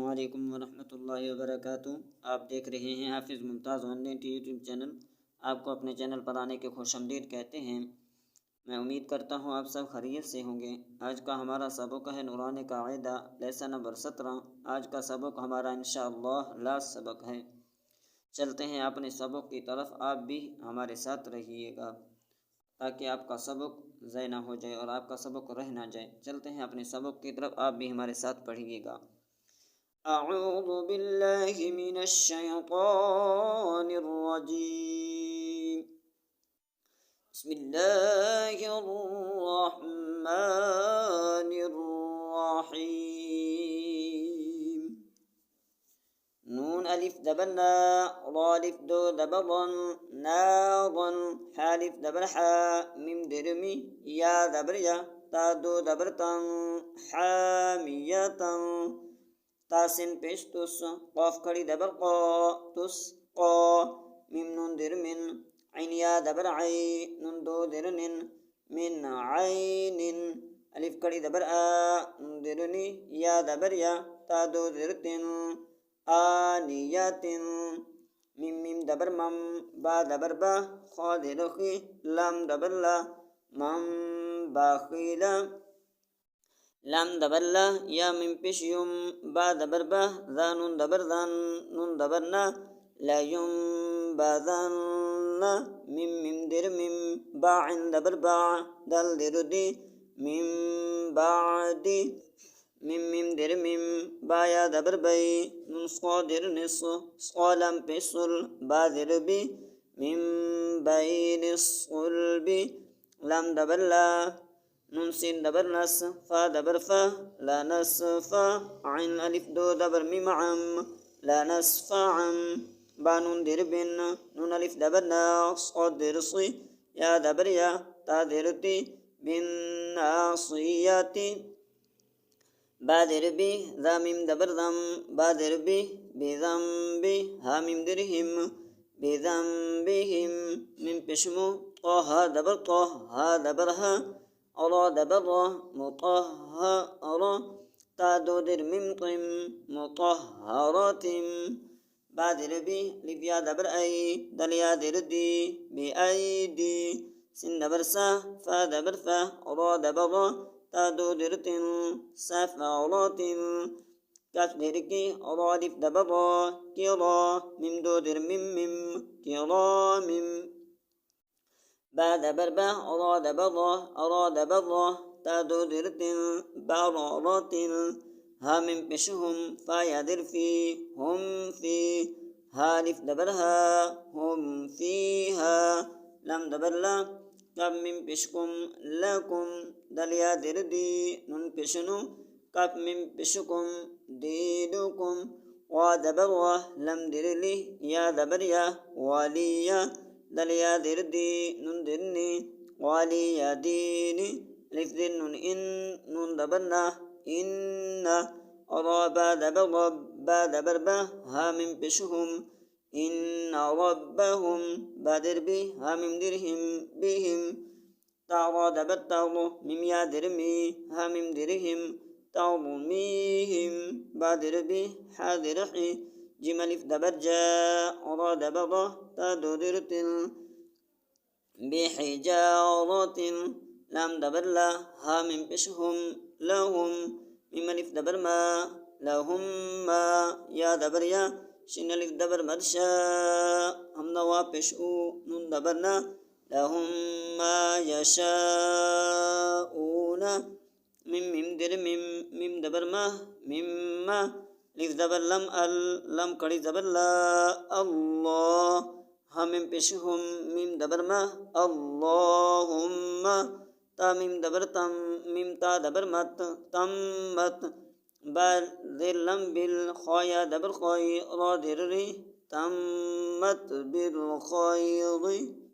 अस्सलामुअलैकुम वरहमतुल्लाहि वबरकातुहू। आप देख रहे हैं हाफिज़ मुमताज़ ऑनलाइन यूट्यूब चैनल। आपको अपने चैनल पर आने के खुशामदीद कहते हैं। मैं उम्मीद करता हूँ आप सब खैरियत से होंगे। आज का हमारा सबक है नूरानी कायदा लेसन नंबर 17। आज का सबक हमारा इंशाअल्लाह लास्ट सबक है। चलते हैं अपने सबक की तरफ, आप भी हमारे साथ रहिएगा ताकि आपका सबक ज़ाय ना हो जाए और आपका सबक रह ना जाए। चलते हैं अपने सबक की तरफ, आप भी हमारे साथ पढ़िएगा। अऊज़ु बिल्लाहि मिनश शैतानिर रजीम। बिस्मिल्लाहिर रहमानिर रहीम। नून अलिफ दबर ना, रा अलिफ दो दबर रन, नारन, हा अलिफ दबर हा, मीम दर मी, या दबर या, ता दो दबर तन, हामियतन, तासिन पेश तुस, क़ाफ खड़ी दबर क़ा, तुस क़ा, मीम नून दर मिन, ऐन या दबर आई, नून दो दर निन, मिन आइनिन, अलिफ खड़ी दबर आ, नून दर नी, या दबर या, ता दो दर तिन, आनियतिन, मीम दबर मम, बा दबर बा, खा दर खी, लम दबर ला, मम बाखिला, लम दबर ला, या मीम पेश युम, बा दबर बा, ज़ा नून दबर ज़न, नून दबर ना, ला युम बाज़न, मीम दर मीम, बा इन दबर बा, दल दर दी, मीम बादी, मीम दर मीम, बा या दबर बई, नून स्क़ा दर निस, स्क़ा लम पेशुल, बा दर बी, मीम बई निस्क़ुल बी, लम दबर ला, नून सीन दबर नस, फा दबर फा, ला नस फा, आइन अलिफ दो दबर मीम अम, ला नस फा अम, बा नून दर बिन, नून अलिफ दबर ना, स्क़ा दर सी, या दबर या, ता दर ती, बिन नासियती, बा दर बी, ज़ा मीम दबर ज़म, बा दर बी, बेज़म बी, हा मीम दर हिम, बेज़म बिहिम, मीम पेशमु, क़ा हा दबर क़ा, हा दबर हा, अरा दबर रा, मुतहहरा, ता दो दर मीम तिम, मुतहहरतिम, बा दर बी, लिफ या दबर आई, दल या दर दी, बे आई दी, सिन दबर सा, फा दबर फा, रा दबर रा, ता दो दर तिन, सफ़रातिन, कफ दर की, रा अलिफ दबर रा, किरा, मीम दो दर मीम मीम, किरामिम, बा दबर बा, रा दबर रा, अरा दबर रा, ता दो दर तिन, बरातिन, हा मीम पेश हुम, फा या दर फी, हुम फी, हा अलिफ दबर हा, हुम फीहा, लम दबर ला, कब मीम पेश कुम, लकुम, दल या दर दी, नून पेश नु, कब मीम पेश कुम, दीनुकुम, वा दबर वा, लम दर ली, या दबर या, वालिया, दल या दर दी, नून दर नी, वालिया दीनी, अलिफ दर नून इन, नून दबर ना, इन्ना, रा बा दबर रब, बा दबर बा, हा मीम पेश हुम, इन्ना रब्बहुम, बा दर बी, हा मीम दर हिम, बिहिम, ता रा दबर तर, मीम या दर मी, हा मीम दर हिम, तरमीहिम, बा दर बी, हा दर ही, जिम अलिफ दबर जा, रा दबर रा, ता दो दर तिल, बिहिजारतिन, लम दबर ला, हा मीम पेश हुम, लहुम, मीम अलिफ दबर मा, लहुम मा, या दबर या, शिन अलिफ दबर मदशा, हमना वा पेश उ, नून दबर ना, लहुम मा यशाऊना, मीम दर मीम, मीम दबर मा, मिम्मा, लिफ दबर लम अल, लम कड़ी दबर ला, अल्लाह, हा मीम पेश हुम, मीम दबर मा, अल्लाहुम्मा, ता मीम दबर तम, मीम ता दबर मत, तम मत, बा दर लम बिल, खा या दबर खाई, रा दर री, तम मत बिल खाई।